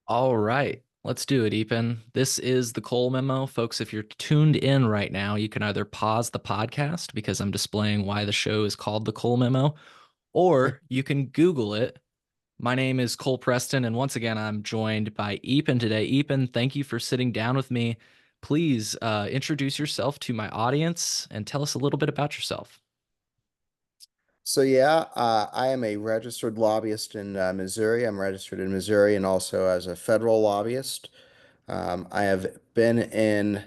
All right, let's do it, Eapen. This is the Cole memo. Folks, if you're tuned in right now, you can either pause the podcast because I'm displaying why the show is called the Cole memo, or you can Google it. My name is Cole Preston, and once again, I'm joined by Eapen today. Eapen, thank you for sitting down with me. Please introduce yourself to my audience and tell us a little bit about yourself. I am a registered lobbyist in Missouri. I'm registered in Missouri and also as a federal lobbyist. I have been in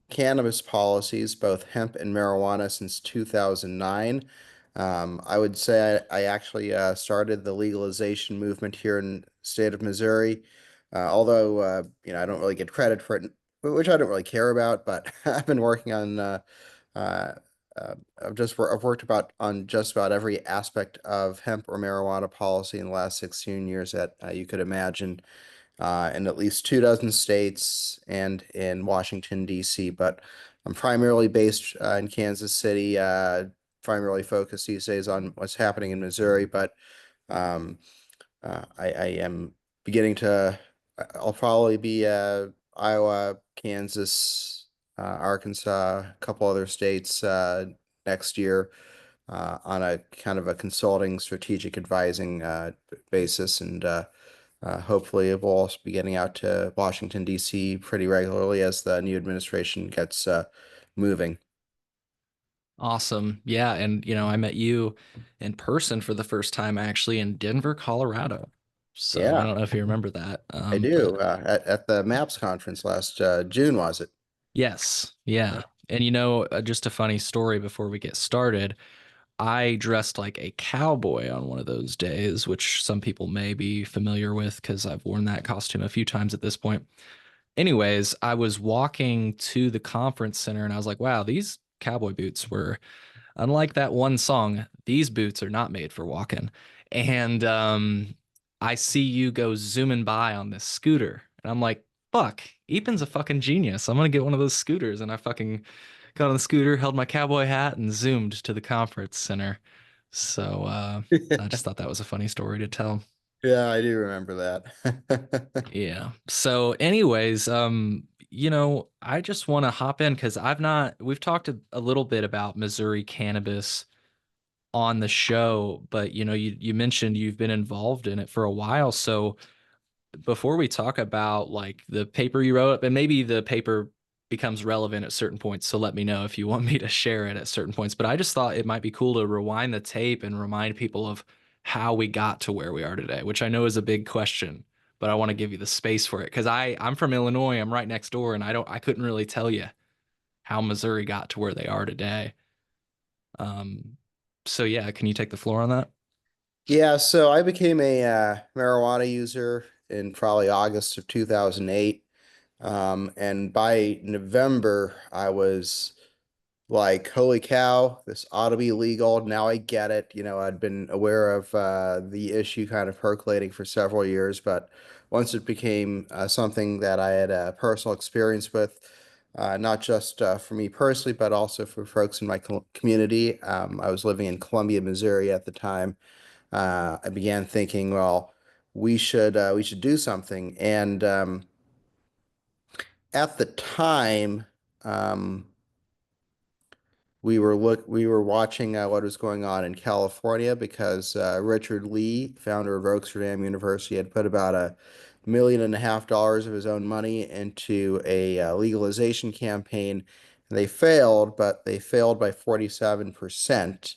cannabis policies, both hemp and marijuana, since 2009. I would say I actually started the legalization movement here in the state of Missouri, although I don't really get credit for it, which I don't really care about. But I've been working on uh, I've worked about on just about every aspect of hemp or marijuana policy in the last 16 years that you could imagine, in at least 2 dozen states and in Washington, D.C. But I'm primarily based in Kansas City, primarily focused these days on what's happening in Missouri. But um, I am beginning to, I'll probably be Iowa, Kansas, Arkansas, a couple other states next year on a kind of a consulting strategic advising basis. And hopefully we'll also be getting out to Washington, D.C. pretty regularly as the new administration gets moving. Awesome. Yeah, and I met you in person for the first time actually in Denver, Colorado. So I Yeah, don't know if you remember that. I do. But At the MAPS conference last June, was it? yes, Yeah. yeah. And just a funny story before we get started. I dressed like a cowboy on one of those days, which some people may be familiar with because I've worn that costume a few times at this point. Anyways, I was walking to the conference center and I was like, wow, these cowboy boots were unlike that one song, these boots are not made for walking. And I see you go zooming by on this scooter. And I'm like, fuck, Eapen's a fucking genius. I'm gonna get one of those scooters. And I fucking got on the scooter, held my cowboy hat, and zoomed to the conference center. So I just thought that was a funny story to tell. Yeah, I do remember that. Yeah. So, anyways, I just want to hop in because we've talked a little bit about Missouri cannabis on the show, but you mentioned you've been involved in it for a while. So before we talk about like the paper you wrote, and maybe the paper becomes relevant at certain points, so let me know if you want me to share it at certain points. But I just thought it might be cool to rewind the tape and remind people of how we got to where we are today, which I know is a big question, but I want to give you the space for it because I'm from Illinois, I'm right next door, and I couldn't really tell you how Missouri got to where they are today. Um, so yeah, can you take the floor on that? Yeah, so I became a marijuana user in probably August of 2008. And by November, I was like, holy cow, this ought to be legal. Now I get it. I'd been aware of the issue kind of percolating for several years, but once it became something that I had a personal experience with, not just for me personally, but also for folks in my community. I was living in Columbia, Missouri at the time. I began thinking, well, we should do something. And at the time, um, we were watching what was going on in California because Richard Lee, founder of Oxford University, had put about $1.5 million of his own money into a legalization campaign. And they failed, but they failed by 47%.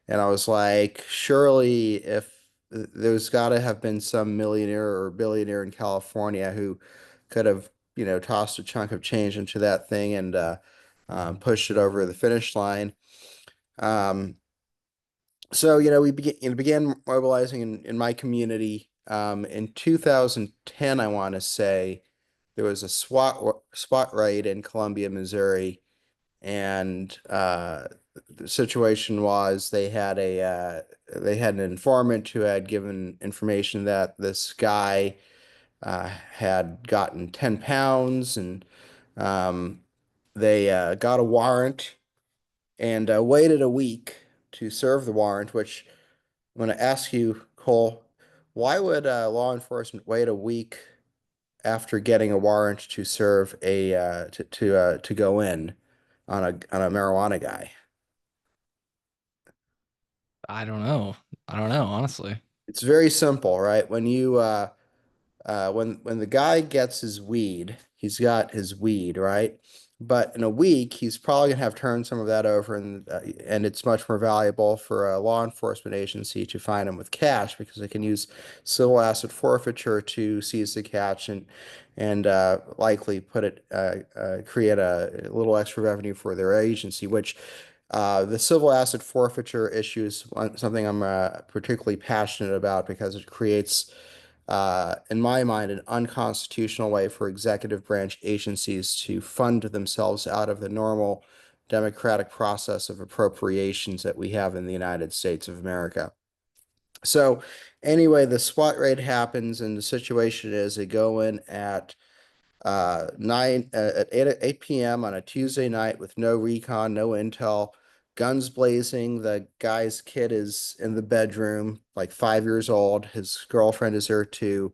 And I was like, surely if there's got to have been some millionaire or billionaire in California who could have, tossed a chunk of change into that thing and pushed it over the finish line. Um, we began mobilizing in my community. In 2010, I want to say there was a SWAT raid in Columbia, Missouri, and the situation was they had an informant who had given information that this guy had gotten 10 pounds, and um, they got a warrant and waited a week to serve the warrant, which I'm going to ask you, Cole, why would law enforcement wait a week after getting a warrant to serve a to go in on a marijuana guy? I don't know. I don't know, honestly. It's very simple, right? When the guy gets his weed, he's got his weed, right? But in a week, he's probably gonna have turned some of that over, and it's much more valuable for a law enforcement agency to find him with cash because they can use civil asset forfeiture to seize the cash and likely create a little extra revenue for their agency, which the civil asset forfeiture issue is something I'm particularly passionate about because it creates in my mind, an unconstitutional way for executive branch agencies to fund themselves out of the normal democratic process of appropriations that we have in the United States of America. So, anyway, the SWAT raid happens, and the situation is they go in at 8 p.m. on a Tuesday night with no recon, no intel, guns blazing. The guy's kid is in the bedroom, like 5 years old. His girlfriend is there too,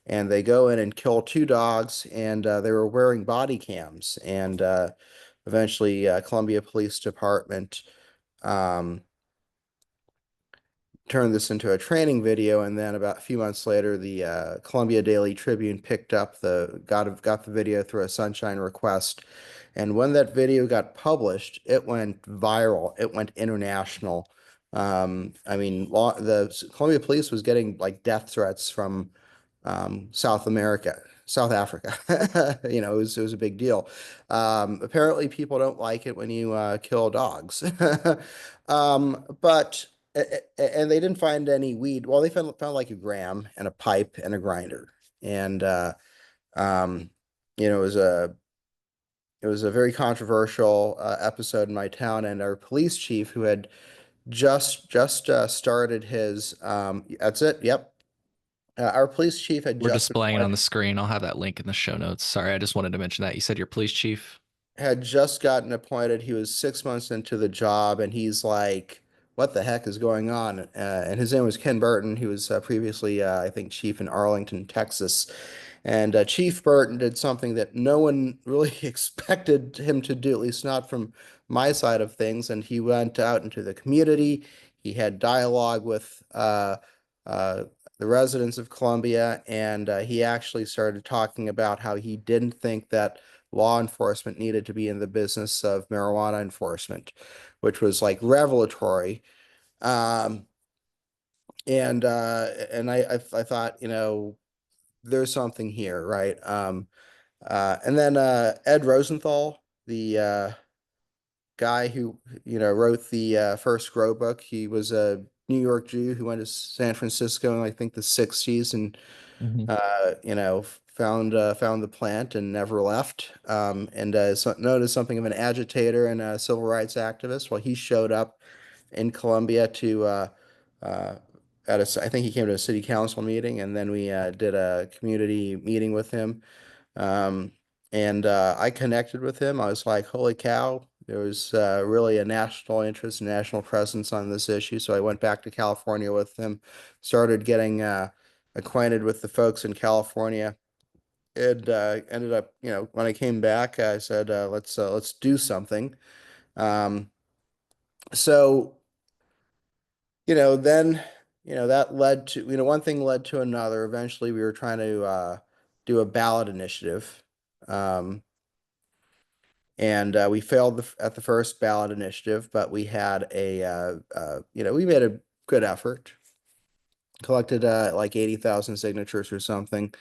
and they go in and kill two dogs, and they were wearing body cams, and eventually Columbia Police Department um, turned this into a training video, and then about a few months later, the Columbia Daily Tribune picked up got the video through a sunshine request, and when that video got published, it went viral. It went international. I mean, the Columbia Police was getting like death threats from South Africa. It was a big deal. Apparently, people don't like it when you kill dogs. But and they didn't find any weed. Well, they found like a gram and a pipe and a grinder, and um, it was a very controversial episode in my town. And our police chief, who had just started his that's it. Yep. Our police chief had We're just been displaying it on the appointed. screen. I'll have that link in the show notes. Sorry, I just wanted to mention that. You said your police chief. Had just gotten appointed. He was 6 months into the job, and he's like, "What the heck is going on?" And his name was Ken Burton. He was previously, I think, chief in Arlington, Texas. And Chief Burton did something that no one really expected him to do, at least not from my side of things. And he went out into the community. He had dialogue with uh, the residents of Columbia, and he actually started talking about how he didn't think that law enforcement needed to be in the business of marijuana enforcement, which was like revelatory. Um, and I thought, there's something here, right? And then Ed Rosenthal, the guy who wrote the first Grow book, he was a New York Jew who went to San Francisco in I think the 60s and Hmm. found the plant and never left. And known as something of an agitator and a civil rights activist. Well, he showed up in Columbia to uh, I think he came to a city council meeting, and then we did a community meeting with him. Um, and I connected with him. I was like, holy cow, there was really a national interest, national presence on this issue. So I went back to California with him, started getting acquainted with the folks in California. It ended up, when I came back, I said, let's do something. Um, so, then, that led to, one thing led to another. Eventually, we were trying to do a ballot initiative. Um, and we failed at the first ballot initiative, but we had we made a good effort, collected like 80,000 signatures or something.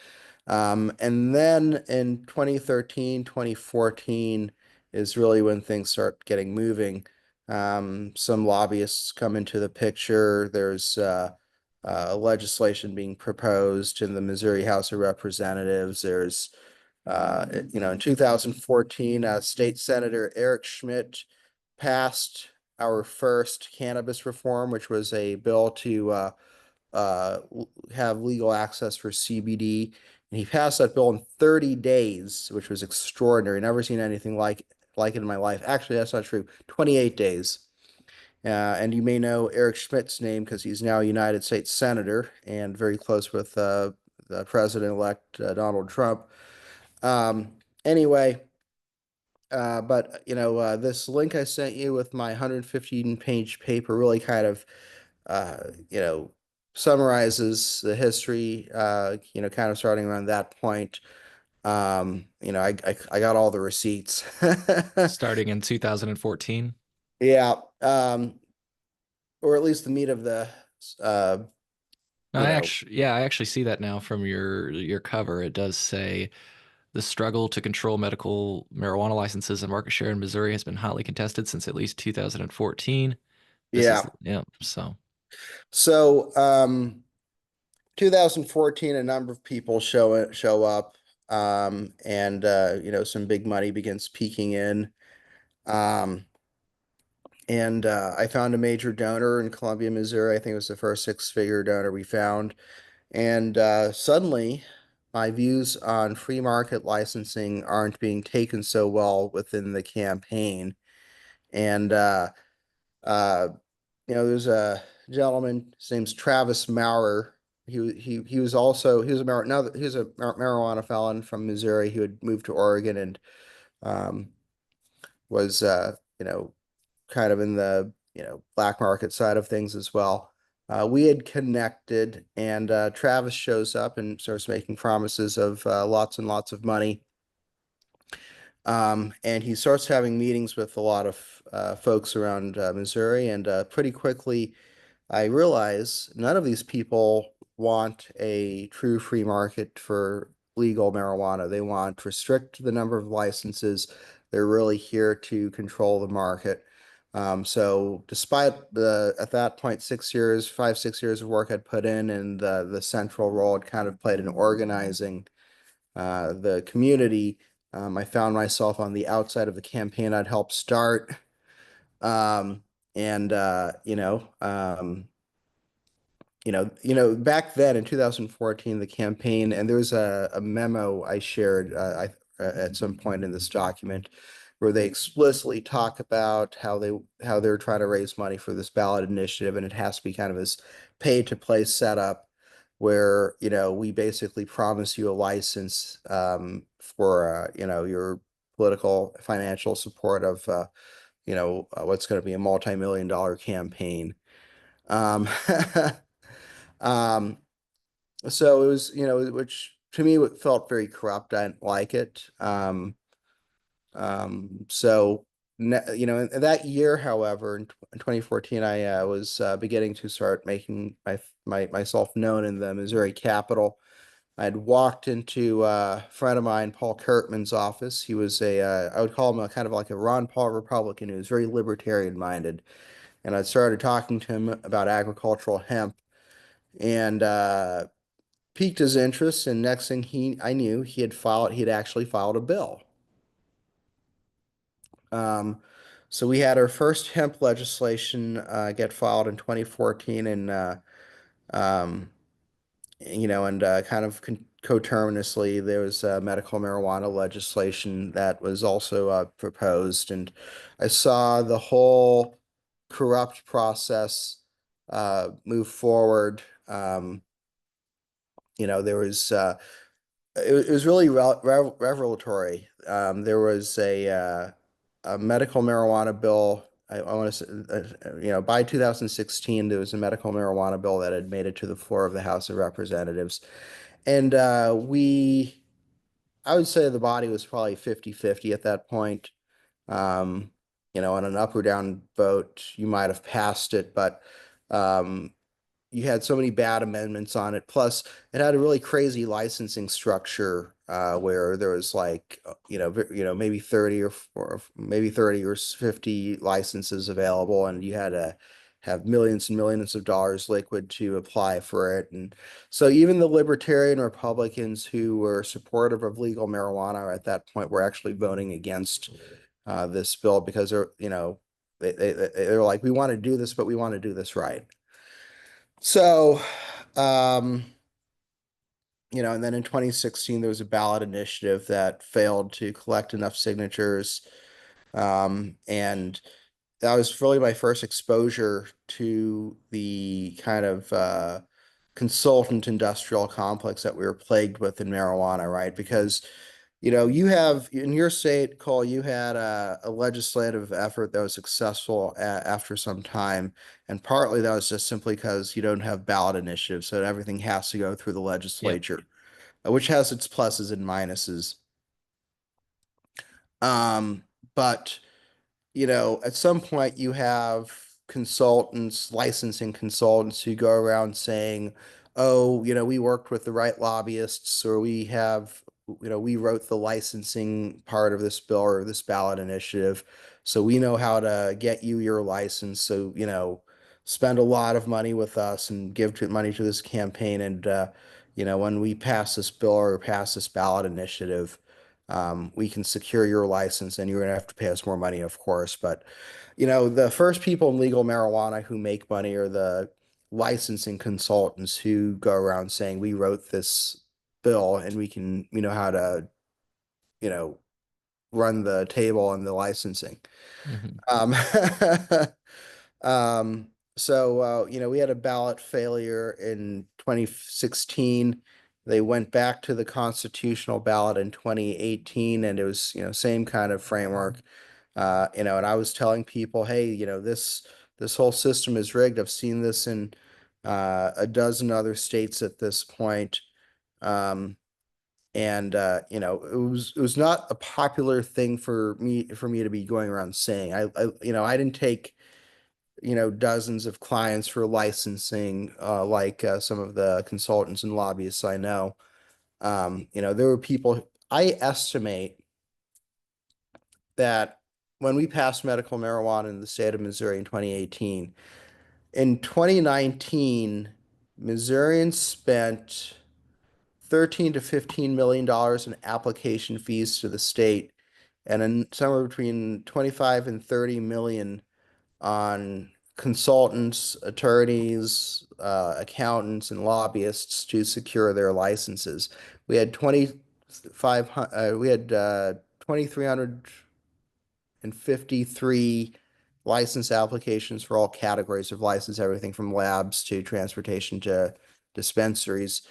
And then in 2013, 2014 is really when things start getting moving. Some lobbyists come into the picture. There's legislation being proposed in the Missouri House of Representatives. There's in 2014, State Senator Eric Schmidt passed our first cannabis reform, which was a bill to have legal access for CBD. And he passed that bill in 30 days, which was extraordinary. Never seen anything like it in my life. Actually, that's not true. 28 days. And you may know Eric Schmidt's name because he's now a United States Senator and very close with the president-elect Donald Trump. Um, anyway, but this link I sent you with my 115-page paper really kind of uh, you know, summarizes the history, kind of starting around that point. I got all the receipts. Starting in 2014. Yeah, or at least the meat of the, uh, you know, I actually see that now from your cover. It does say the struggle to control medical marijuana licenses and market share in Missouri has been hotly contested since at least 2014. This is, yeah. yeah, so So, 2014, a number of people show up, and some big money begins peeking in. Um, and I found a major donor in Columbia, Missouri. I think it was the first six-figure donor we found. And suddenly, my views on free market licensing aren't being taken so well within the campaign. And uh, there's a gentleman, his name's Travis Maurer. He was also he was a mar now he was a marijuana felon from Missouri who had moved to Oregon and um, was kind of in the black market side of things as well. We had connected, and Travis shows up and starts making promises of lots and lots of money. And he starts having meetings with a lot of folks around Missouri, and pretty quickly I realize none of these people want a true free market for legal marijuana. They want to restrict the number of licenses. They're really here to control the market. So despite at that point, 6 years, 5, 6 years of work I'd put in and the central role I'd kind of played in organizing the community, I found myself on the outside of the campaign I'd helped start. Um, and back then in 2014, the campaign, and there was a memo I shared at some point in this document where they explicitly talk about how they're trying to raise money for this ballot initiative, and it has to be kind of this pay to play setup where we basically promise you a license for your political financial support of what's going to be a multi-million-dollar campaign. Um, Um, so it was, which to me felt very corrupt. I didn't like it. So in that year, however, in 2014, I was beginning to start making myself known in the Missouri Capitol. I'd walked into a friend of mine, Paul Kurtman's office. He was I would call him a kind of like a Ron Paul Republican. He was very libertarian minded. And I started talking to him about agricultural hemp. And piqued his interest, and next thing I knew, he had actually filed a bill. Um, so we had our first hemp legislation get filed in 2014, and um, and kind of coterminously, there was medical marijuana legislation that was also proposed, and I saw the whole corrupt process move forward. There was it was really revelatory. There was a medical marijuana bill. I want to say, by 2016, there was a medical marijuana bill that had made it to the floor of the House of Representatives. And I would say the body was probably 50-50 at that point. Um, on an up or down vote, you might have passed it, but um, you had so many bad amendments on it. Plus, it had a really crazy licensing structure where there was like, maybe 30 or maybe 30 or 50 licenses available, and you had to have millions and millions of dollars liquid to apply for it. And so even the libertarian Republicans who were supportive of legal marijuana at that point were actually voting against this bill because they're like, we want to do this, but we want to do this right. So, um, and then in 2016, there was a ballot initiative that failed to collect enough signatures. And that was really my first exposure to the kind of consultant industrial complex that we were plagued with in marijuana, right? Because you have in your state, Cole, you had a legislative effort that was successful after some time, and partly that was just simply because you don't have ballot initiatives, so everything has to go through the Yep. legislature, which has its pluses and minuses. Um, but at some point you have consultants, licensing consultants who go around saying, oh, we worked with the right lobbyists, or we wrote the licensing part of this bill or this ballot initiative. So we know how to get you your license. So, spend a lot of money with us and give money to this campaign. And, when we pass this bill or pass this ballot initiative, we can secure your license and you're going to have to pay us more money, of course. But, the first people in legal marijuana who make money are the licensing consultants who go around saying, we wrote this bill and we know how to, you know, run the table and the licensing. Hmm. Um, we had a ballot failure in 2016. They went back to the constitutional ballot in 2018, and it was, same kind of framework. And I was telling people, hey, this whole system is rigged. I've seen this in a dozen other states at this point. Um, and it was not a popular thing for me to be going around saying. I didn't take dozens of clients for licensing like some of the consultants and lobbyists I know. There were people. I estimate that when we passed medical marijuana in the state of Missouri in 2018, in 2019, Missourians spent 13 to 15 million dollars in application fees to the state, and somewhere between 25 and 30 million on consultants, attorneys, accountants, and lobbyists to secure their licenses. We had 2,353 license applications for all categories of license, everything from labs to transportation to dispensaries.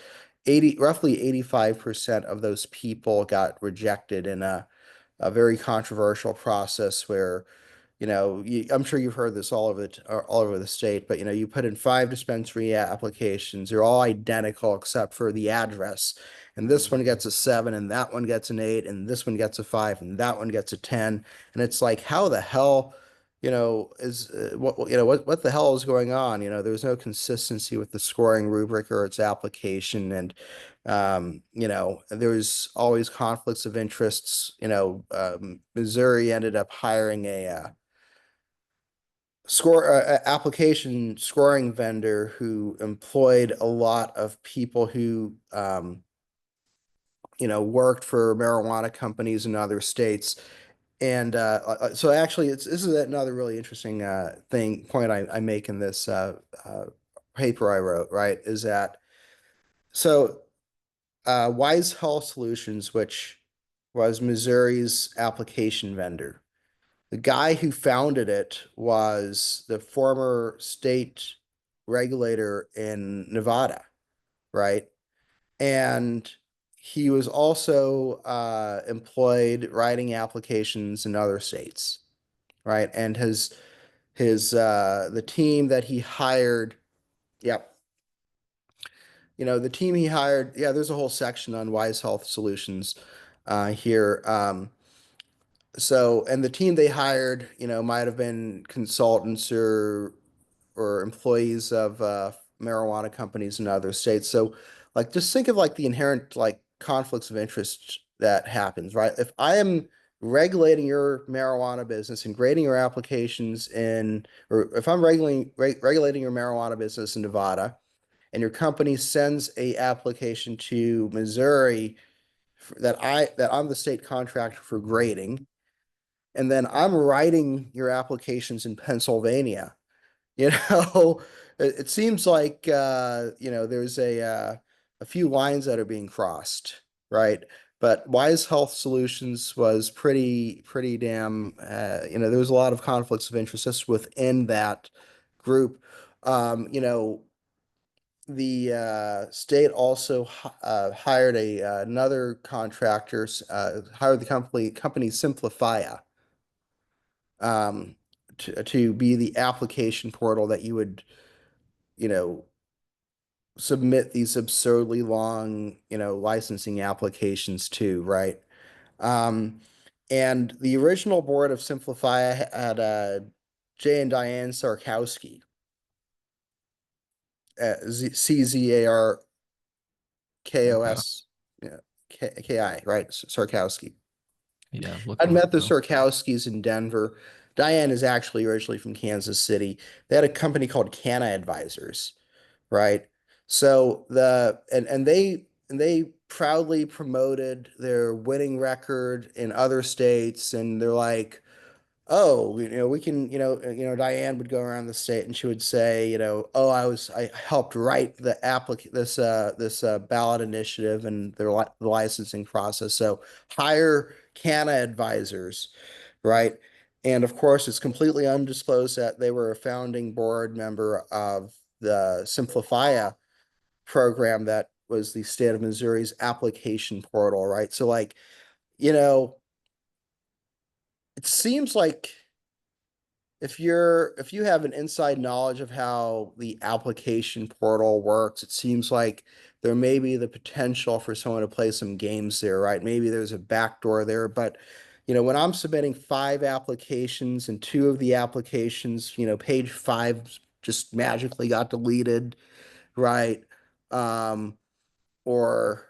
Roughly 85% of those people got rejected in a very controversial process where I'm sure you've heard this all over the state, but you put in 5 dispensary applications. They're all identical except for the address. And this one gets a 7, and that one gets an 8, and this one gets a 5, and that one gets a 10. And it's like, how the hell, is what the hell is going on? There's no consistency with the scoring rubric or its application, and there's always conflicts of interests. Missouri ended up hiring a application scoring vendor who employed a lot of people who worked for marijuana companies in other states. And so actually this is another really interesting point I make in this paper I wrote, right? Is that so Wise Health Solutions, which was Missouri's application vendor. The guy who founded it was the former state regulator in Nevada, right? And he was also employed writing applications in other states, right? And his the team that he hired, yep, the team he hired, yeah, there's a whole section on Wise Health Solutions here. And the team they hired, might have been consultants or employees of marijuana companies in other states. So, like, just think of like the inherent like conflicts of interest that happens, right? If I am regulating your marijuana business and grading your applications or if I'm regulating your marijuana business in Nevada, and your company sends a application to Missouri that I'm the state contractor for grading, and then I'm writing your applications in Pennsylvania. You know, it seems like there's a few lines that are being crossed, right? But Wise Health Solutions was pretty damn there was a lot of conflicts of interest just within that group. Um, you know, the state also hired another contractor, hired the company Simplifia, um, to be the application portal that you would, you know, submit these absurdly long, licensing applications to, right? Um, and the original board of Simplify had Jay and Diane Sarkowski, Okay. Czarkos, yeah, Ki, right? Sarkowski. Yeah, look I'd them up met the though. Sarkowskis in Denver. Diane is actually originally from Kansas City. They had a company called Canna Advisors, right? So they proudly promoted their winning record in other states, and they're like, oh, we can, Diane would go around the state and she would say, oh, I helped write this ballot initiative and the licensing process. So hire Canna advisors, right? And of course, it's completely undisclosed that they were a founding board member of the Simplifia program that was the state of Missouri's application portal, right? So like, you know, it seems like if you have an inside knowledge of how the application portal works, it seems like there may be the potential for someone to play some games there, right? Maybe there's a backdoor there, but when I'm submitting 5 applications and 2 of the applications, page 5 just magically got deleted, right? Um, or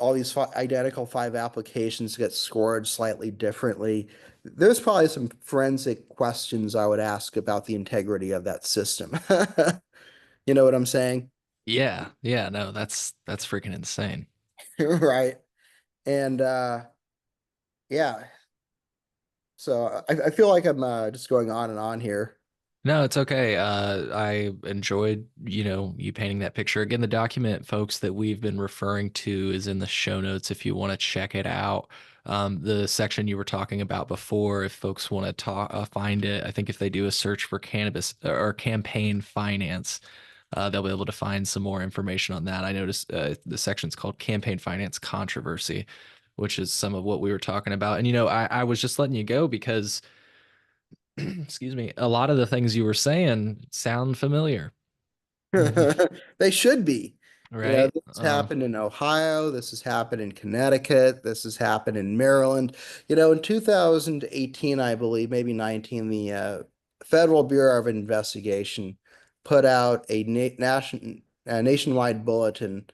all these identical 5 applications get scored slightly differently. There's probably some forensic questions I would ask about the integrity of that system. You know what I'm saying? Yeah, yeah, no, that's freaking insane. Right. And yeah, so I feel like I'm just going on and on here. No, it's okay. I enjoyed, you painting that picture. Again, the document, folks, that we've been referring to is in the show notes if you want to check it out. The section you were talking about before, if folks want to talk, find it, I think if they do a search for cannabis or campaign finance, they'll be able to find some more information on that. I noticed the section's called Campaign Finance Controversy, which is some of what we were talking about. And, I was just letting you go because excuse me, a lot of the things you were saying sound familiar. They should be. Right? This has happened in Ohio. This has happened in Connecticut. This has happened in Maryland. In 2018, I believe, maybe 19, the Federal Bureau of Investigation put out a nationwide bulletin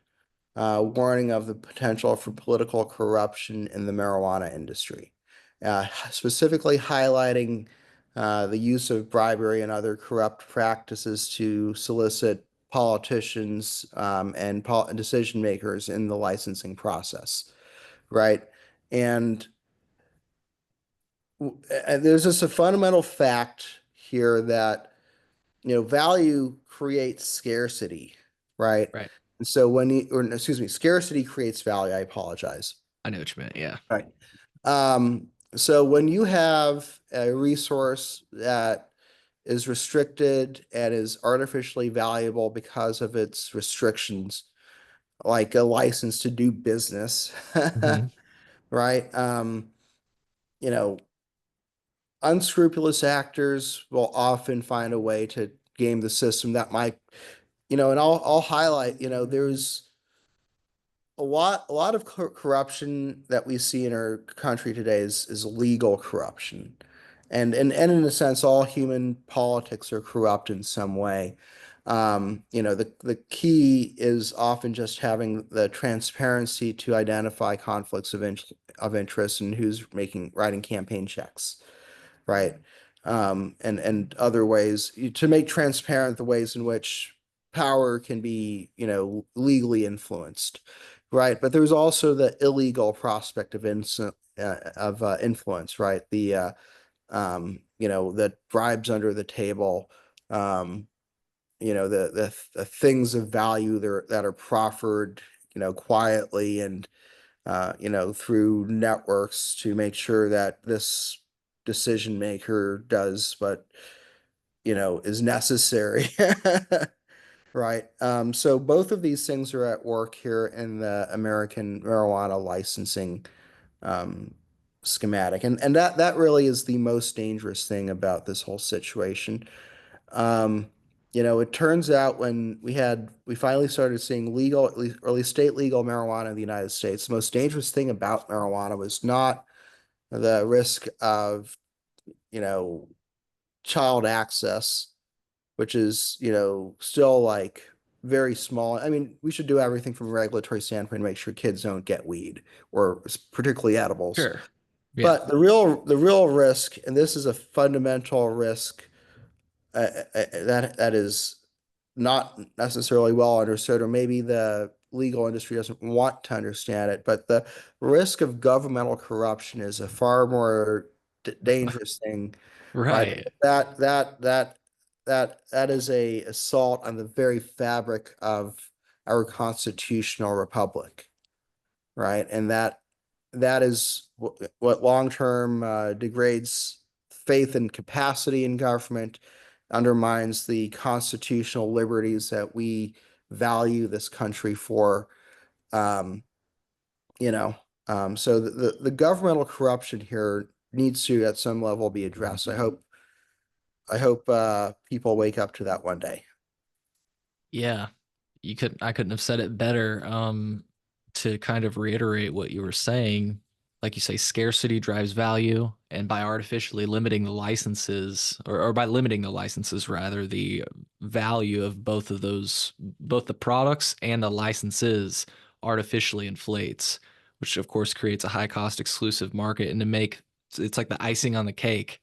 warning of the potential for political corruption in the marijuana industry, specifically highlighting the use of bribery and other corrupt practices to solicit politicians and decision makers in the licensing process, right? And, and there's just a fundamental fact here that value creates scarcity, right? Right. And so when you, or excuse me, scarcity creates value. I apologize. I know what you meant. Yeah. Right. So when you have a resource that is restricted and is artificially valuable because of its restrictions, like a license to do business, Hmm. right? You know, unscrupulous actors will often find a way to game the system that might, and I'll highlight, there's a lot of corruption that we see in our country today is legal corruption. And in a sense, all human politics are corrupt in some way. The key is often just having the transparency to identify conflicts of interest and who's writing campaign checks, right? And other ways to make transparent the ways in which power can be, legally influenced, right? But there's also the illegal prospect of influence, right? The bribes under the table, um, the things of value there that are proffered, quietly and through networks to make sure that this decision maker does what, is necessary. Right. So both of these things are at work here in the American marijuana licensing um, schematic, and that really is the most dangerous thing about this whole situation. Um, it turns out when we finally started seeing legal, at least state legal marijuana in the United States, the most dangerous thing about marijuana was not the risk of, you know, child access, which is, still like very small. I mean, we should do everything from a regulatory standpoint to make sure kids don't get weed or particularly edibles. Sure. Yeah. But the real risk, and this is a fundamental risk that is not necessarily well understood, or maybe the legal industry doesn't want to understand it, but the risk of governmental corruption is a far more dangerous thing, right? Right. That is a assault on the very fabric of our constitutional republic, right? And that is what long-term degrades faith and capacity in government, undermines the constitutional liberties that we value this country for. Um, you know, so the governmental corruption here needs to, at some level, be addressed. I hope people wake up to that one day. Yeah. I couldn't have said it better. To kind of reiterate what you were saying, like you say, scarcity drives value, and by artificially limiting the licenses, or by limiting the licenses rather, the value of both the products and the licenses artificially inflates, which of course creates a high cost exclusive market. And to make it's like the icing on the cake,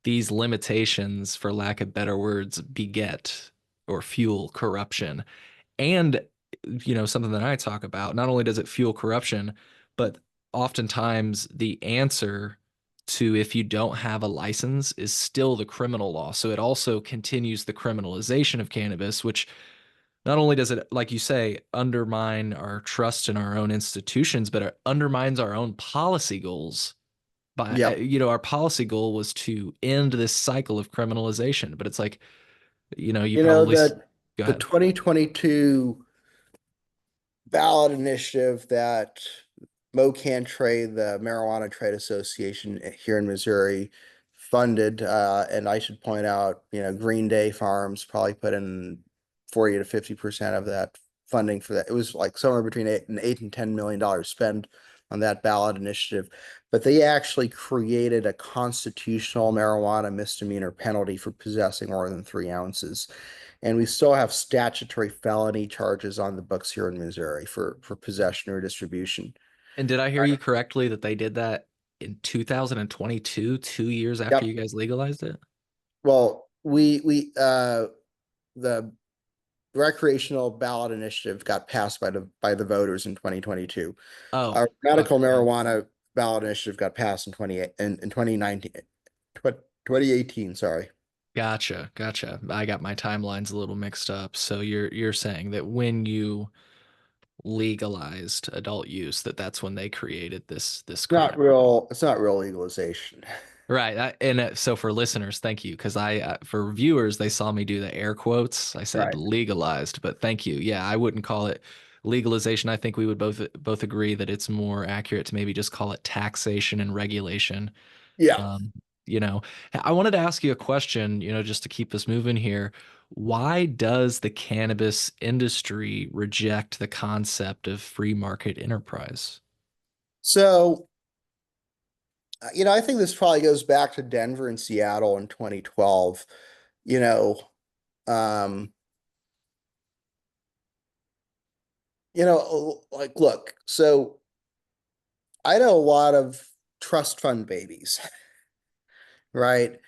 these limitations, for lack of better words, beget or fuel corruption. And something that I talk about, not only does it fuel corruption, but oftentimes the answer to if you don't have a license is still the criminal law. So it also continues the criminalization of cannabis, which not only does it, like you say, undermine our trust in our own institutions, but it undermines our own policy goals. By Yep. our policy goal was to end this cycle of criminalization, but it's like, you You know, probably the go the ahead. 2022 ballot initiative that MoCan Trade, the Marijuana Trade Association here in Missouri, funded, and I should point out, Green Day Farms probably put in 40 to 50% of that funding for that. It was like somewhere between eight and $10 million spent on that ballot initiative. But they actually created a constitutional marijuana misdemeanor penalty for possessing more than 3 ounces. And we still have statutory felony charges on the books here in Missouri for possession or distribution. And did I hear you correctly that they did that in 2022, 2 years after you Yep. guys legalized it? Well, the recreational ballot initiative got passed by the voters in 2022. Oh, Our medical okay. marijuana ballot initiative got passed in 2019, 2018, sorry. Gotcha. I got my timelines a little mixed up. So you're saying that when you legalized adult use, that's when they created this Not crime. real, it's not real legalization. Right. So for listeners, thank you. Because for viewers, they saw me do the air quotes. I said Right. legalized, but thank you. Yeah, I wouldn't call it legalization. I think we would both agree that it's more accurate to maybe just call it taxation and regulation. Yeah. Um, you know, I wanted to ask you a question, just to keep us moving here. Why does the cannabis industry reject the concept of free market enterprise? So, I think this probably goes back to Denver and Seattle in 2012. You know, um, like, look, so I know a lot of trust fund babies, right?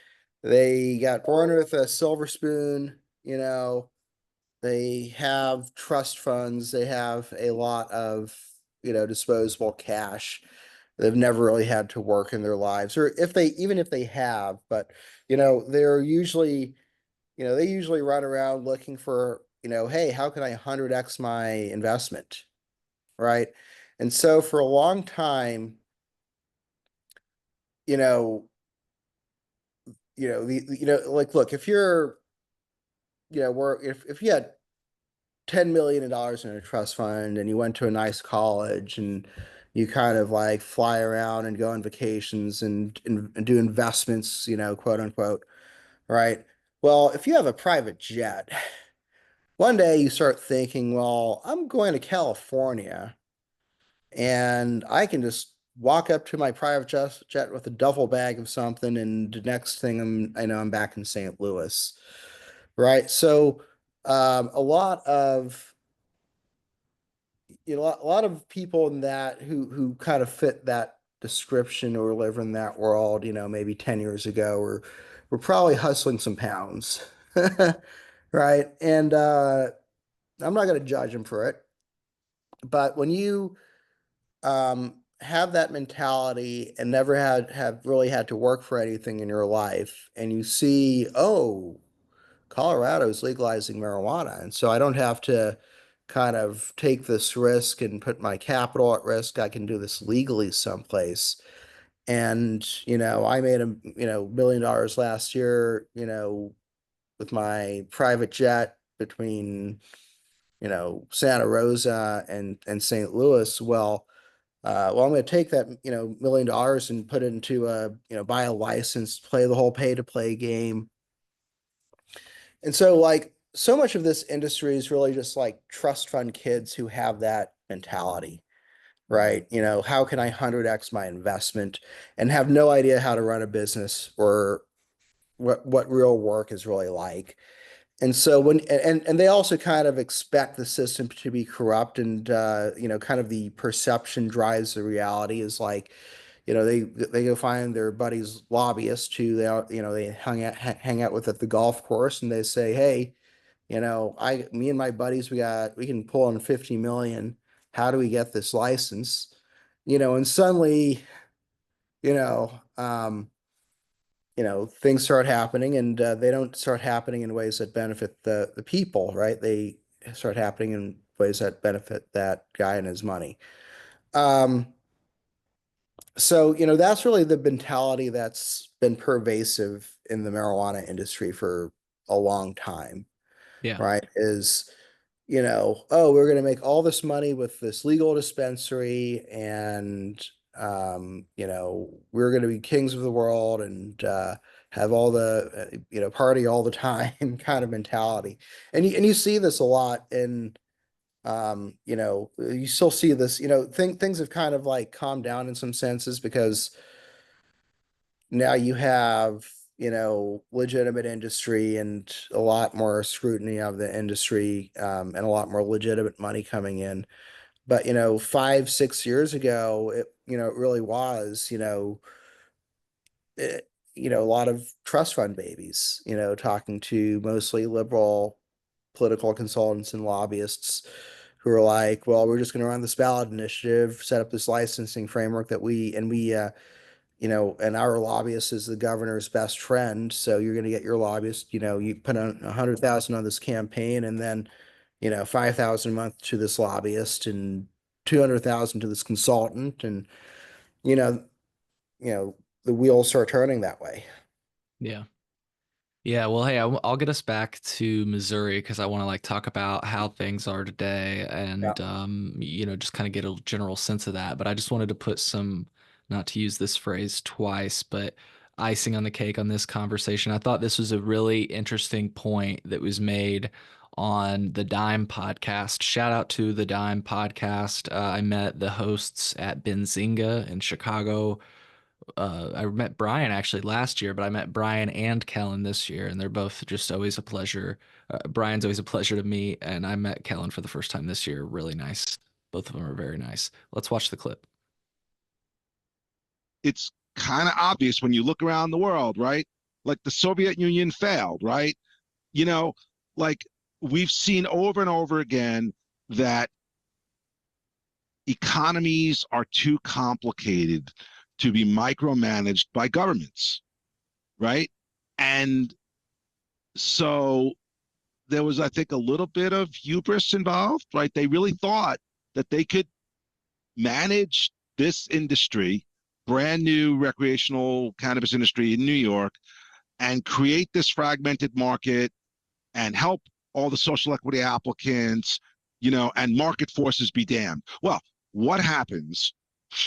They got born with a silver spoon, they have trust funds, they have a lot of, disposable cash. They've never really had to work in their lives, or even if they have, but they're usually, they usually run around looking for, hey, how can I 100x my investment, right? And so for a long time, you know, like, look, if you're, we're if you had $10 million in a trust fund and you went to a nice college and you kind of like fly around and go on vacations and do investments, quote unquote, right? Well, if you have a private jet, one day you start thinking, well, I'm going to California and I can just walk up to my private jet with a duffel bag of something, and the next thing I know I'm back in St. Louis, right? So a lot of a lot of people in that who kind of fit that description or live in that world, maybe 10 years ago, were probably hustling some pounds, right? And I'm not going to judge them for it, but when you have that mentality and never have really had to work for anything in your life, and you see, oh, Colorado is legalizing marijuana, and so I don't have to kind of take this risk and put my capital at risk. I can do this legally someplace. And, I made $1 million last year, with my private jet between, Santa Rosa and St. Louis. Well, I'm going to take that, $1 million and put it into buy a license, play the whole pay to play game. And so, like, so much of this industry is really just like trust fund kids who have that mentality, right? How can I 100x my investment and have no idea how to run a business or what real work is really like. And so and they also kind of expect the system to be corrupt, and kind of the perception drives the reality. Is like, they go find their buddies lobbyists who they hang out with at the golf course, and they say, hey, me and my buddies, we can pull in 50 million. How do we get this license? And suddenly, you know, um, things start happening, and they don't start happening in ways that benefit the people, right? They start happening in ways that benefit that guy and his money. Um, so, that's really the mentality that's been pervasive in the marijuana industry for a long time, Yeah. right? Oh, we're going to make all this money with this legal dispensary, and we're going to be kings of the world, and have all the party all the time kind of mentality. And you see this a lot in you still see this, things have kind of like calmed down in some senses, because now you have legitimate industry and a lot more scrutiny of the industry, and a lot more legitimate money coming in. But 5, 6 years ago, it really was, a lot of trust fund babies, talking to mostly liberal political consultants and lobbyists who are like, well, we're just going to run this ballot initiative, set up this licensing framework that and our lobbyist is the governor's best friend. So you're going to get your lobbyist, you put on 100,000 on this campaign, and then, 5,000 a month to this lobbyist, and 200,000 to this consultant. And, you know, you know, the wheels start turning that way. Yeah. Yeah, well, hey, I'll get us back to Missouri because I want to like talk about how things are today Yeah. and just kind of get a general sense of that. But I just wanted to put some, not to use this phrase twice, but icing on the cake on this conversation. I thought this was a really interesting point that was made on the Dime podcast. Shout out to the Dime podcast. I met the hosts at Benzinga in Chicago. I met Brian actually last year, but I met Brian and Kellen this year, and they're both just always a pleasure. Brian's always a pleasure to meet, and I met Kellen for the first time this year. Really nice. Both of them are very nice. Let's watch the clip. It's kind of obvious when you look around the world, right? Like the Soviet Union failed, right? You know, like we've seen over and over again that economies are too complicated to be micromanaged by governments, right? And so there was, I think, a little bit of hubris involved, right? They really thought that they could manage this industry, brand new recreational cannabis industry in New York, and create this fragmented market and help all the social equity applicants, and market forces be damned. Well, what happens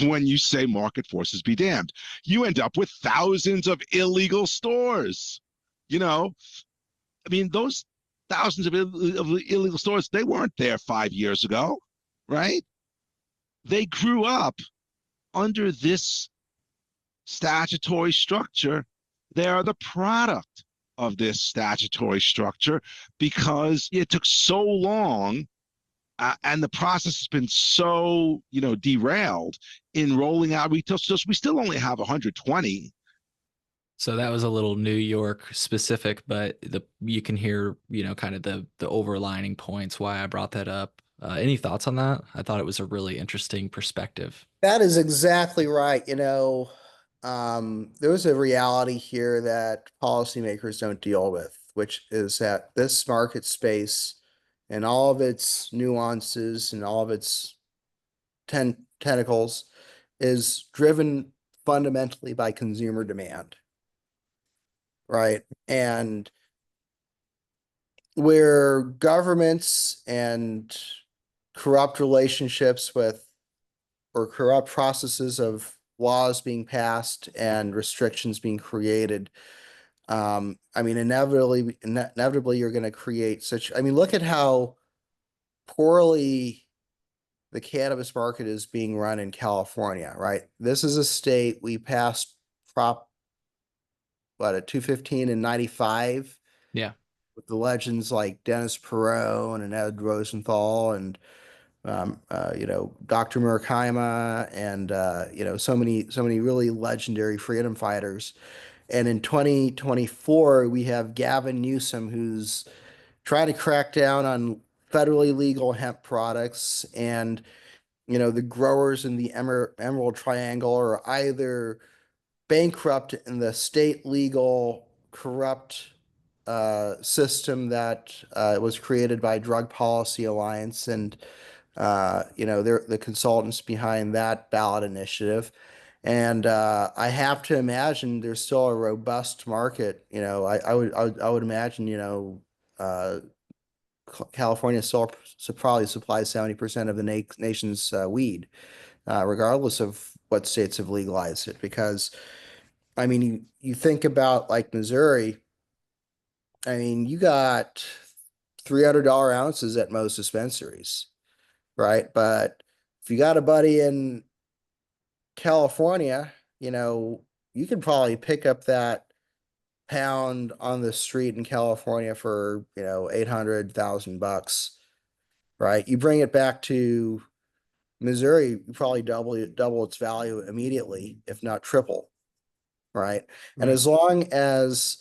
when you say market forces be damned? You end up with thousands of illegal stores. I mean, those thousands of illegal stores, they weren't there 5 years ago, right? They grew up under this statutory structure. They are the product of this statutory structure because it took so long, and the process has been so derailed in rolling out retail stores. We still only have 120. So that was a little New York specific, but you can hear, kind of the overlining points why I brought that up. Any thoughts on that? I thought it was a really interesting perspective. That is exactly right. There's a reality here that policymakers don't deal with, which is that this market space and all of its nuances and all of its tentacles is driven fundamentally by consumer demand, right? And where governments and corrupt relationships with or corrupt processes of laws being passed and restrictions being created. I mean, inevitably, you're going to create such. I mean, look at how poorly the cannabis market is being run in California, right? This is a state we passed Prop, a 215 in 95 Yeah. with the legends like Dennis Perot and Ed Rosenthal and Dr. Murakami and so many really legendary freedom fighters. And in 2024, we have Gavin Newsom, who's trying to crack down on federally legal hemp products. And, the growers in the Emerald Triangle are either bankrupt in the state legal corrupt system that was created by Drug Policy Alliance and they're the consultants behind that ballot initiative. And I have to imagine there's still a robust market. I would imagine, uh, California still probably supplies 70% of the nation's weed, regardless of what states have legalized it. Because, I mean, you think about like Missouri, I mean, you got $300 ounces at most dispensaries, right? But if you got a buddy in California, you could probably pick up that pound on the street in California for, 800,000 bucks, right? You bring it back to Missouri, you probably double its value immediately, if not triple, right? And Right. as long as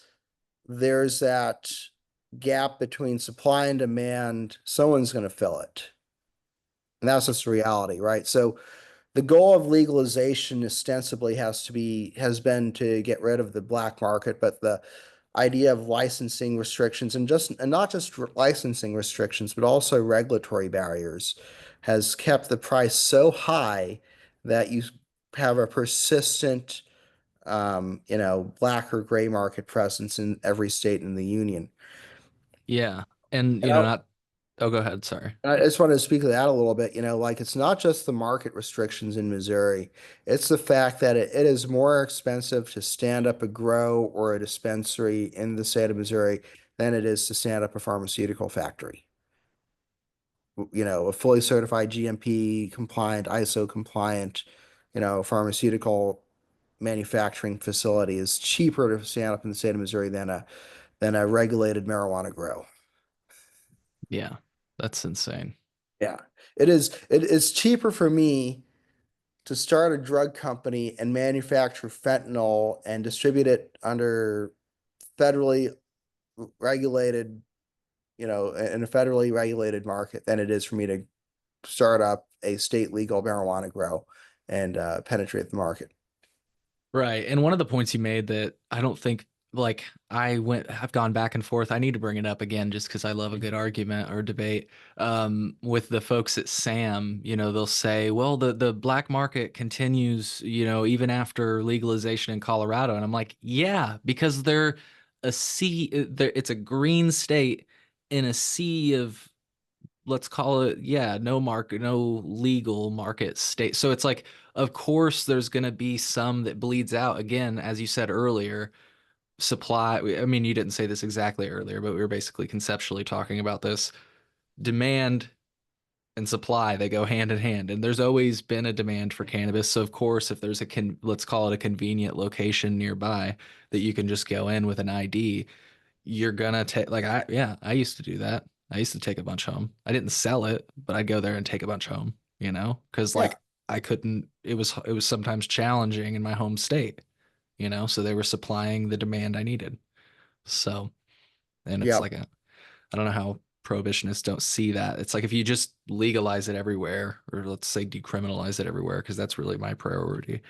there's that gap between supply and demand, someone's going to fill it. And that's just the reality, right? So the goal of legalization ostensibly has been to get rid of the black market, but the idea of licensing restrictions and not just licensing restrictions, but also regulatory barriers has kept the price so high that you have a persistent, black or gray market presence in every state in the union. Yeah. And, And I, not, oh, go ahead. Sorry. I just wanted to speak to that a little bit. Like it's not just the market restrictions in Missouri, it's the fact that it is more expensive to stand up a grow or a dispensary in the state of Missouri than it is to stand up a pharmaceutical factory. A fully certified GMP compliant, ISO compliant, pharmaceutical manufacturing facility is cheaper to stand up in the state of Missouri than a regulated marijuana grow. Yeah. That's insane. Yeah, it is. It is cheaper for me to start a drug company and manufacture fentanyl and distribute it under federally regulated, in a federally regulated market than it is for me to start up a state legal marijuana grow and penetrate the market. Right. And one of the points you made that I don't think like I've gone back and forth. I need to bring it up again just because I love a good argument or debate. With the folks at SAM, they'll say, well, the black market continues, even after legalization in Colorado. And I'm like, yeah, because it's a green state in a sea of, let's call it, yeah, no market, no legal market state. So it's like, of course there's going to be some that bleeds out again, as you said earlier. Supply, I mean, you didn't say this exactly earlier, but we were basically conceptually talking about this. Demand and supply, they go hand in hand, and there's always been a demand for cannabis. So of course, if there's let's call it a convenient location nearby that you can just go in with an ID, you're gonna take, like, I used to do that. I used to take a bunch home. I didn't sell it, but I'd go there and take a bunch home, because Yeah. like I couldn't, it was sometimes challenging in my home state, so they were supplying the demand I needed. So, and it's Yep. like I don't know how prohibitionists don't see that. It's like if you just legalize it everywhere, or let's say decriminalize it everywhere, because that's really my priority,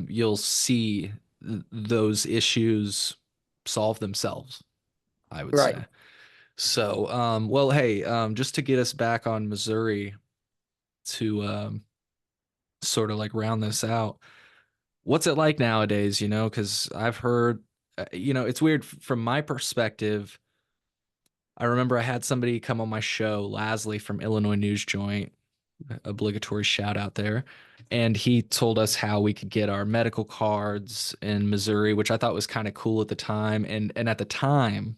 you'll see those issues solve themselves, I would Right. say. So, well, hey, just to get us back on Missouri to sort of like round this out, what's it like nowadays? Because I've heard, it's weird from my perspective. I remember I had somebody come on my show, Lasley from Illinois News Joint, obligatory shout out there. And he told us how we could get our medical cards in Missouri, which I thought was kind of cool at the time. And at the time,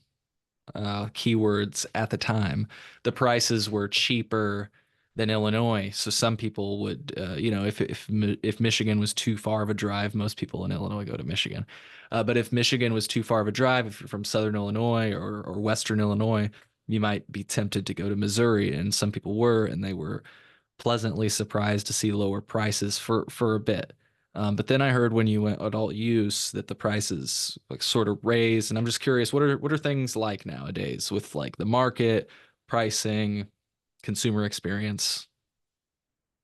keywords at the time, the prices were cheaper than Illinois. So some people would, if Michigan was too far of a drive, most people in Illinois go to Michigan. But if Michigan was too far of a drive, if you're from Southern Illinois or Western Illinois, you might be tempted to go to Missouri. And some people were, and they were pleasantly surprised to see lower prices for a bit. But then I heard when you went adult use that the prices like sort of raised, and I'm just curious, what are things like nowadays with like the market, pricing, consumer experience?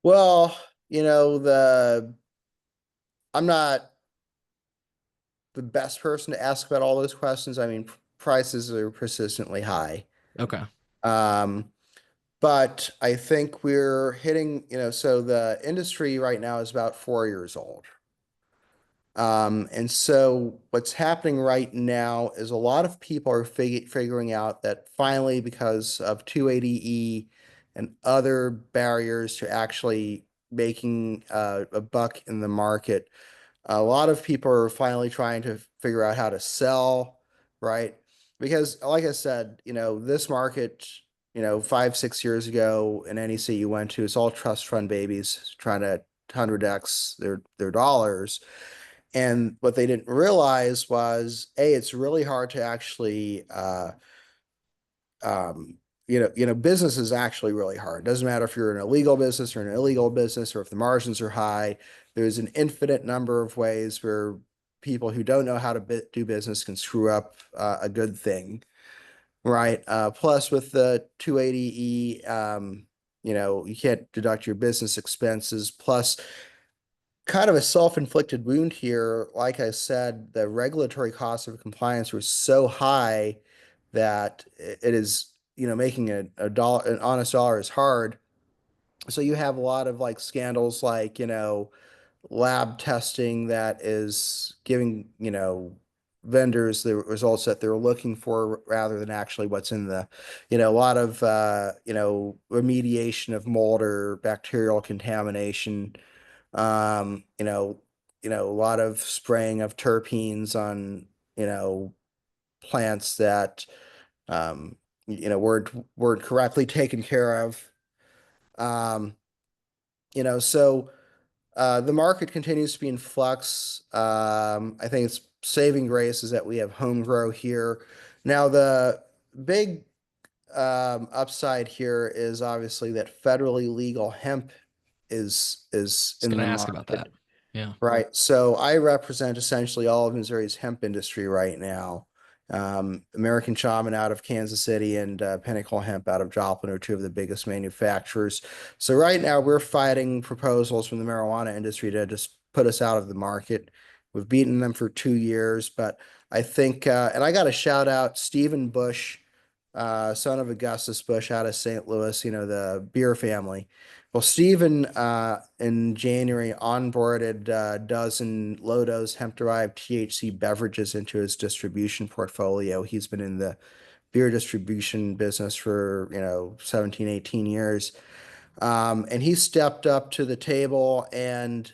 Well, I'm not the best person to ask about all those questions. I mean, prices are persistently high. Okay. Um, but I think we're hitting, so the industry right now is about 4 years old. And so what's happening right now is a lot of people are figuring out that finally, because of 280E and other barriers to actually making a buck in the market, a lot of people are finally trying to figure out how to sell, right? Because, like I said, this market, 5, 6 years ago, in any city you went to, it's all trust fund babies trying to 100x their dollars. And what they didn't realize was, A, it's really hard to actually, um, business is actually really hard. It doesn't matter if you're in a legal business or an illegal business, or if the margins are high. There's an infinite number of ways where people who don't know how to do business can screw up a good thing, right? Plus, with the 280E, you can't deduct your business expenses. Plus, kind of a self-inflicted wound here. Like I said, the regulatory costs of compliance were so high that it is, making an honest dollar is hard. So you have a lot of like scandals, like, lab testing that is giving, vendors the results that they're looking for rather than actually what's in a lot of, remediation of mold or bacterial contamination. A lot of spraying of terpenes on, plants that, um, weren't correctly taken care of. Um, so the market continues to be in flux. I think it's saving grace is that we have home grow here. Now, the big upside here is obviously that federally legal hemp is Just in gonna the ask about that. market. Yeah. Right. So I represent essentially all of Missouri's hemp industry right now. American Shaman out of Kansas City and Pinnacle Hemp out of Joplin are two of the biggest manufacturers. So right now we're fighting proposals from the marijuana industry to just put us out of the market. We've beaten them for 2 years, but I think, and I got to shout out Stephen Bush, son of Augustus Bush out of St. Louis, the beer family. Well, Stephen, in January onboarded a dozen low-dose hemp-derived THC beverages into his distribution portfolio. He's been in the beer distribution business for, 17, 18 years. And he stepped up to the table and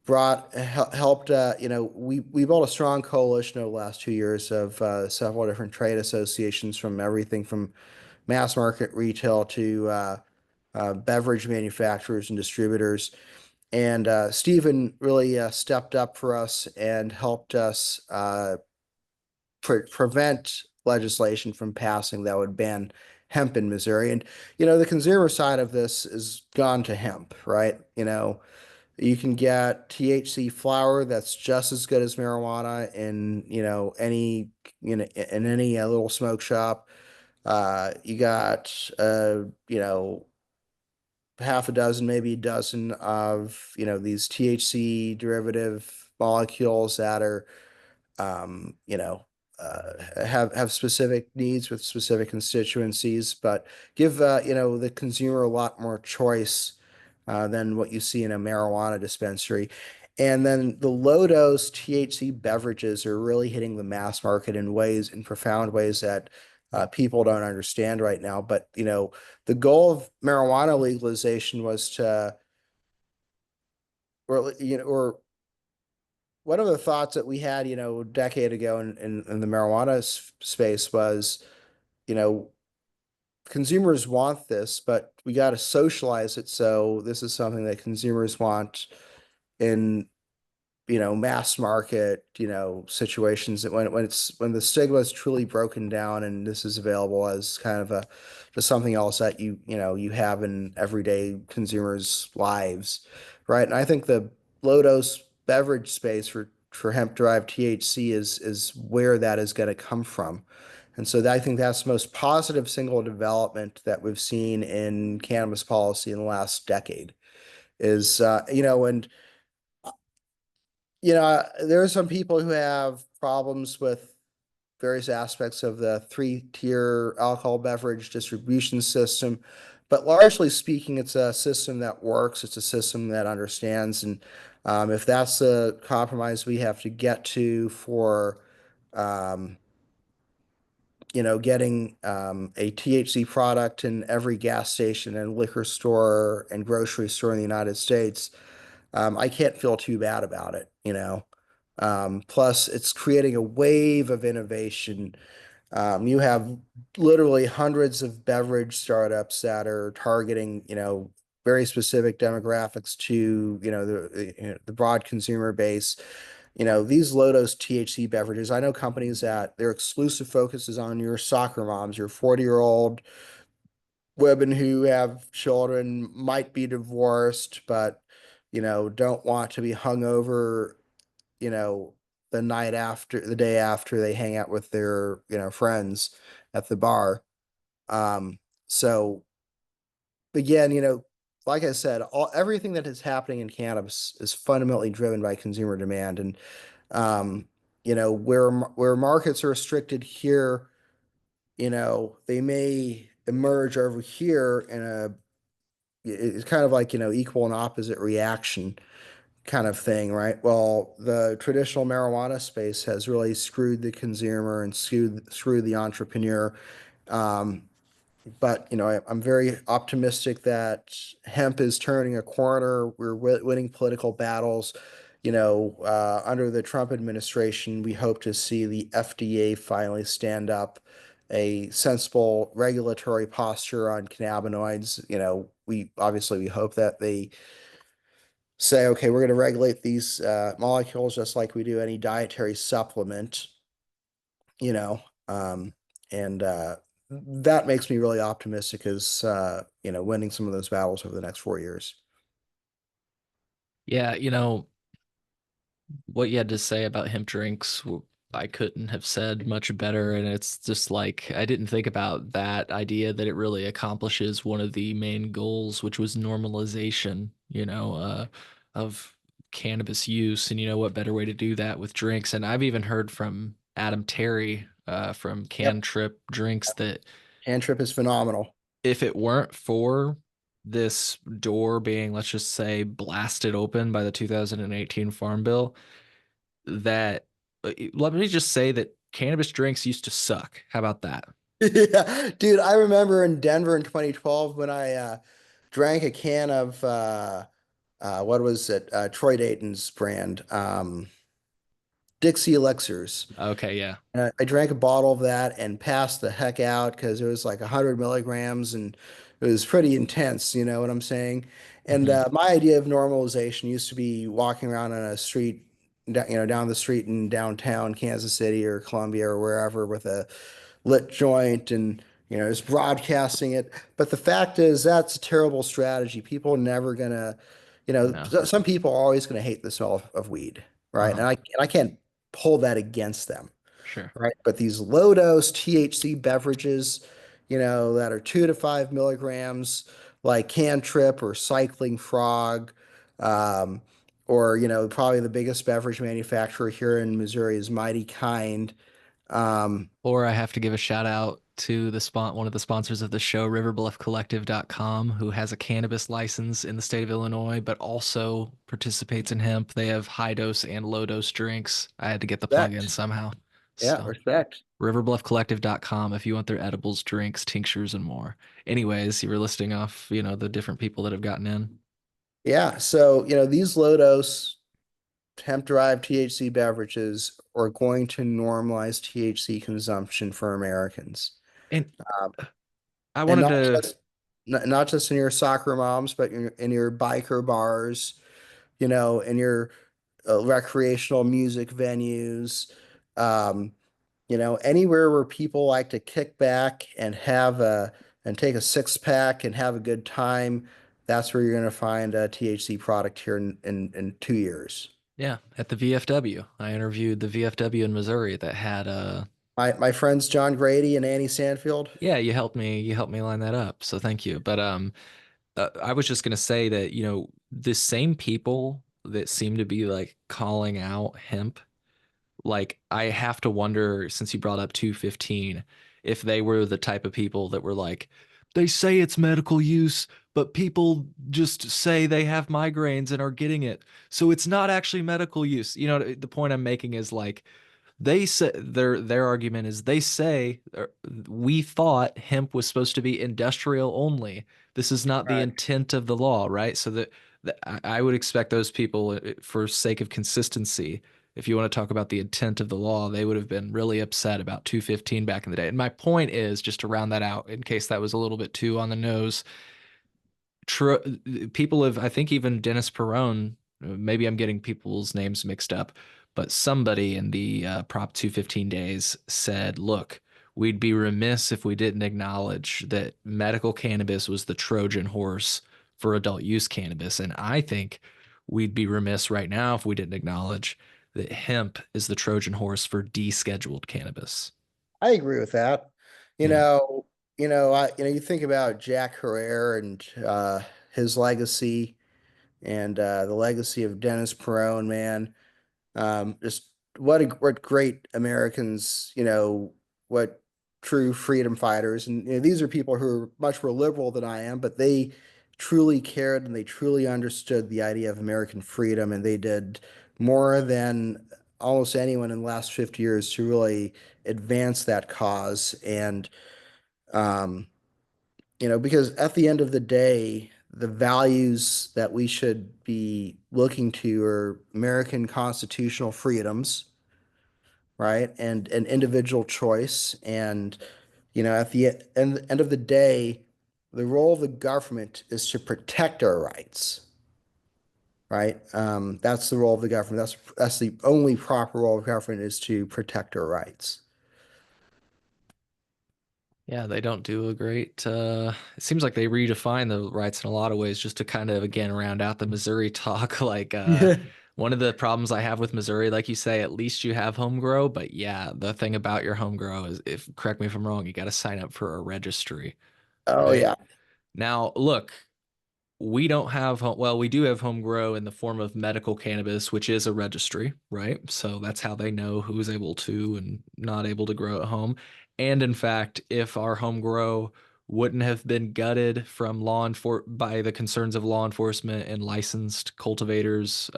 helped. We built a strong coalition over the last 2 years of several different trade associations, from everything from mass market retail to beverage manufacturers and distributors. And Stephen really stepped up for us and helped us prevent legislation from passing that would ban hemp in Missouri. And, the consumer side of this is gone to hemp, right? You can get THC flower that's just as good as marijuana in, in any little smoke shop. You got, half a dozen, maybe a dozen of, these THC derivative molecules that are, um, you know, have specific needs with specific constituencies, but give, the consumer a lot more choice than what you see in a marijuana dispensary. And then the low dose THC beverages are really hitting the mass market in profound ways that people don't understand right now. But, the goal of marijuana legalization was to, or one of the thoughts that we had, a decade ago in the marijuana space was, you know, consumers want this, but we got to socialize it. So this is something that consumers want in, mass market, situations, that when the stigma is truly broken down and this is available as kind of just something else that you have in everyday consumers' lives, right? And I think the low dose beverage space for hemp derived THC is where that is going to come from. And so I think that's the most positive single development that we've seen in cannabis policy in the last decade is, and there are some people who have problems with various aspects of the three-tier alcohol beverage distribution system, but largely speaking, it's a system that works. It's a system that understands, and if that's the compromise we have to get to for, um, getting a THC product in every gas station and liquor store and grocery store in the United States, I can't feel too bad about it. Plus, it's creating a wave of innovation. You have literally hundreds of beverage startups that are targeting, very specific demographics to, the broad consumer base. These low dose THC beverages, I know companies that their exclusive focus is on your soccer moms, your 40-year-old women who have children, might be divorced, but, don't want to be hungover, you know, the day after they hang out with their, friends at the bar. Um, so again, like I said, everything that is happening in cannabis is fundamentally driven by consumer demand. And um, where markets are restricted here, they may emerge over here in it's kind of like, equal and opposite reaction kind of thing, right? Well, the traditional marijuana space has really screwed the consumer and screwed the entrepreneur. Um, but I'm very optimistic that hemp is turning a corner. We're winning political battles. Under the Trump administration, we hope to see the FDA finally stand up a sensible regulatory posture on cannabinoids. We hope that they say, okay, we're going to regulate these molecules just like we do any dietary supplement, you know, um, and that makes me really optimistic as, winning some of those battles over the next 4 years. Yeah, what you had to say about hemp drinks, I couldn't have said much better. And it's just like, I didn't think about that idea that it really accomplishes one of the main goals, which was normalization, of cannabis use. And what better way to do that with drinks? And I've even heard from Adam Terry from Yep. Cantrip Drinks that Hand trip is phenomenal. if it weren't for this door being, let's just say, blasted open by the 2018 Farm Bill, that let me just say that cannabis drinks used to suck. How about that? Yeah, dude, I remember in Denver in 2012 when I drank a can of what was it? Troy Dayton's brand, Dixie Elixirs. Okay, yeah. And I drank a bottle of that and passed the heck out because it was like 100 milligrams and it was pretty intense, you know what I'm saying? And Hmm. my idea of normalization used to be walking around on a street, down the street in downtown Kansas City or Columbia or wherever with a lit joint and, just broadcasting it. But the fact is, that's a terrible strategy. People are never gonna, No. some people are always gonna hate the smell of weed, right? Uh-huh. And I can't hold that against them, Sure. right? But these low dose THC beverages, that are 2 to 5 milligrams, like Can Trip or Cycling Frog, um, or probably the biggest beverage manufacturer here in Missouri is Mighty Kind. Um, Or I have to give a shout out to one of the sponsors of the show, riverbluffcollective.com, who has a cannabis license in the state of Illinois, but also participates in hemp. They have high dose and low dose drinks. I had to get the plug in respect, somehow. yeah, So respect. riverbluffcollective.com if you want their edibles, drinks, tinctures, and more. Anyways, you were listing off, the different people that have gotten in. Yeah, so these low dose hemp-derived THC beverages are going to normalize THC consumption for Americans. And Um, I and wanted to, not just in your soccer moms, but in your biker bars, in your recreational music venues, um, anywhere where people like to kick back and and take a six pack and have a good time. That's where you're going to find a THC product here in 2 years. yeah, at the VFW. I interviewed the VFW in Missouri that had My friends John Grady and Annie Sandfield. yeah, you helped me line that up. So thank you. But I was just gonna say that, the same people that seem to be like calling out hemp, like I have to wonder, since you brought up 215, if they were the type of people that were like, they say it's medical use, but people just say they have migraines and are getting it. So it's not actually medical use. The point I'm making is like they say their argument is they say we thought hemp was supposed to be industrial only. This is not the Right. intent of the law, right? So that I would expect those people, for sake of consistency, if you want to talk about the intent of the law, they would have been really upset about 215 back in the day. And my point is, just to round that out, in case that was a little bit too on the nose, tr people have, I think even Dennis Perone, maybe I'm getting people's names mixed up, but somebody in the Prop 215 days said, look, we'd be remiss if we didn't acknowledge that medical cannabis was the Trojan horse for adult use cannabis. And I think we'd be remiss right now if we didn't acknowledge that hemp is the Trojan horse for descheduled cannabis. I agree with that. You Yeah. know, you think about Jack Herrera and his legacy and the legacy of Dennis Perone, man. Just what great Americans, what true freedom fighters. And these are people who are much more liberal than I am, but they truly cared and they truly understood the idea of American freedom, and they did more than almost anyone in the last 50 years to really advance that cause. And um, because at the end of the day, the values that we should be looking to are American constitutional freedoms, right? And individual choice. And, at the end of the day, the role of the government is to protect our rights, right? That's the role of the government. That's the only proper role of government, is to protect our rights. Yeah, they don't do a great it seems like they redefine the rights in a lot of ways, just to kind of again round out the Missouri talk. Like Yeah. one of the problems I have with Missouri, like you say, at least you have home grow, but yeah, the thing about your home grow is, if correct me if I'm wrong, you got to sign up for a registry, Oh right? yeah. Now, look, we don't have well, we do have home grow in the form of medical cannabis, which is a registry, right? So that's how they know who's able to and not able to grow at home. And in fact, if our home grow wouldn't have been gutted from by the concerns of law enforcement and licensed cultivators,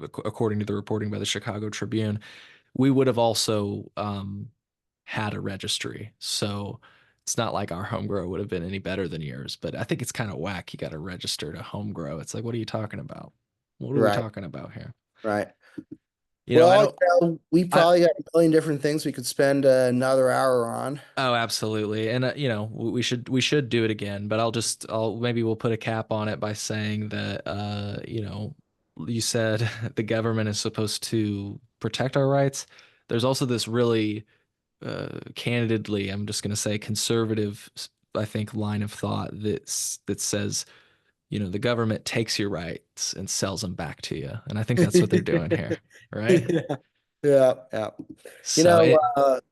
according to the reporting by the Chicago Tribune, we would have also had a registry. So it's not like our home grow would have been any better than yours. But I think it's kind of whack. You got to register to home grow. It's like, what are you talking about? What are we Right, talking about here? right. I Well, don't. you know, we I probably got a million different things we could spend another hour on. Oh, absolutely. And we should do it again, but I'll maybe we'll put a cap on it by saying that you said the government is supposed to protect our rights. There's also this really candidly, I'm just going to say conservative, I think, line of thought that says, the government takes your rights and sells them back to you. And I think that's what they're doing here, right? Yeah, yeah, yeah. You So know, it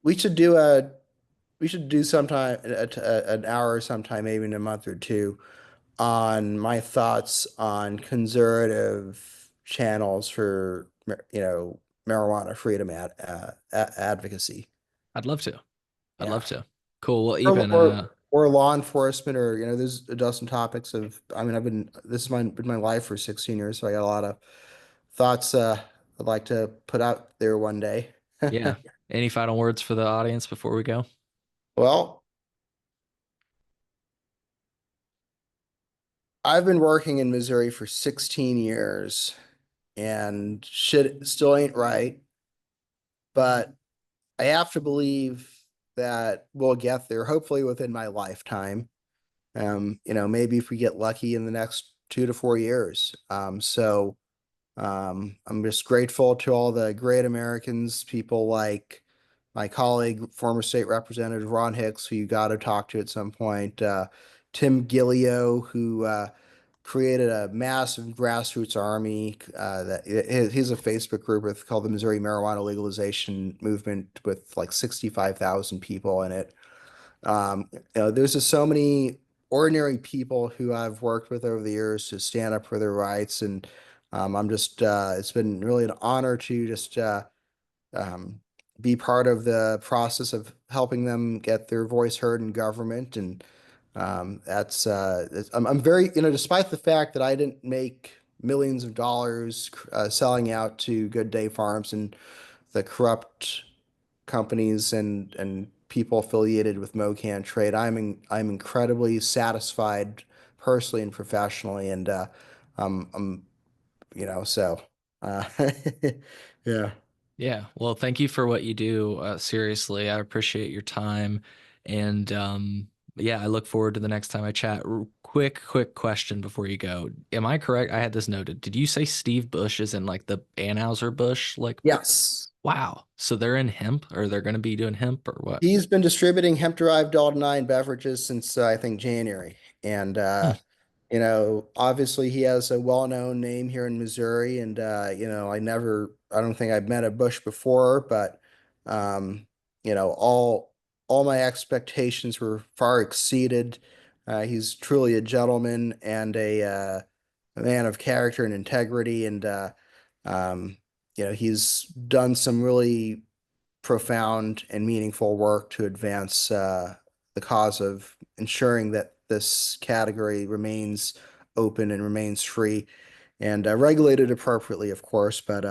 we should do sometime an hour sometime, maybe in a month or two, on my thoughts on conservative channels for marijuana freedom advocacy. I'd love to. I'd Yeah. love to. Cool. Well, or even or or law enforcement, or there's a dozen topics of. I mean, this is been my life for 16 years, so I got a lot of thoughts I'd like to put out there one day. yeah. Any final words for the audience before we go? Well, I've been working in Missouri for 16 years, and shit still ain't right, but I have to believe that we'll get there, hopefully within my lifetime. Maybe if we get lucky in the next 2 to 4 years. I'm just grateful to all the great Americans, people like my colleague, former state representative Ron Hicks, who you got to talk to at some point, Tim Gillio, who created a massive grassroots army. He's a Facebook group called the Missouri Marijuana Legalization Movement with like 65,000 people in it. There's just so many ordinary people who I've worked with over the years to stand up for their rights, and it's been really an honor to just um, be part of the process of helping them get their voice heard in government. And I'm very, despite the fact that I didn't make millions of dollars selling out to Good Day Farms and the corrupt companies and people affiliated with MoCan Trade. I'm incredibly satisfied personally and professionally, and I'm so uh, yeah. Yeah. Well, thank you for what you do. Seriously, I appreciate your time. And yeah, I look forward to the next time I chat. Quick question before you go. Am I correct? I had this noted. Did you say Steve Bush is in like the Anheuser-Busch? Like, Yes. wow. So they're in hemp, or they're going to be doing hemp, or what? He's been distributing hemp-derived Aldenine beverages since I think January. And Hmm. obviously he has a well-known name here in Missouri. And I don't think I've met a Bush before, but um, all my expectations were far exceeded. He's truly a gentleman and a man of character and integrity. And um, he's done some really profound and meaningful work to advance the cause of ensuring that this category remains open and remains free and regulated appropriately, of course. But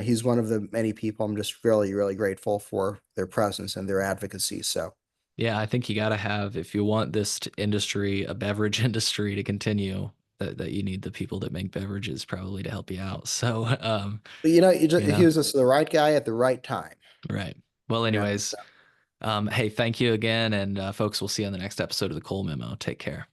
he's one of the many people I'm just really, really grateful for their presence and their advocacy. So. Yeah, I think you got to have, if you want this industry, a beverage industry to continue, that you need the people that make beverages probably to help you out. So, But you he know, was just the right guy at the right time. right. Well, Yeah. anyways, hey, thank you again. And folks, we'll see you on the next episode of the Cole Memo. Take care.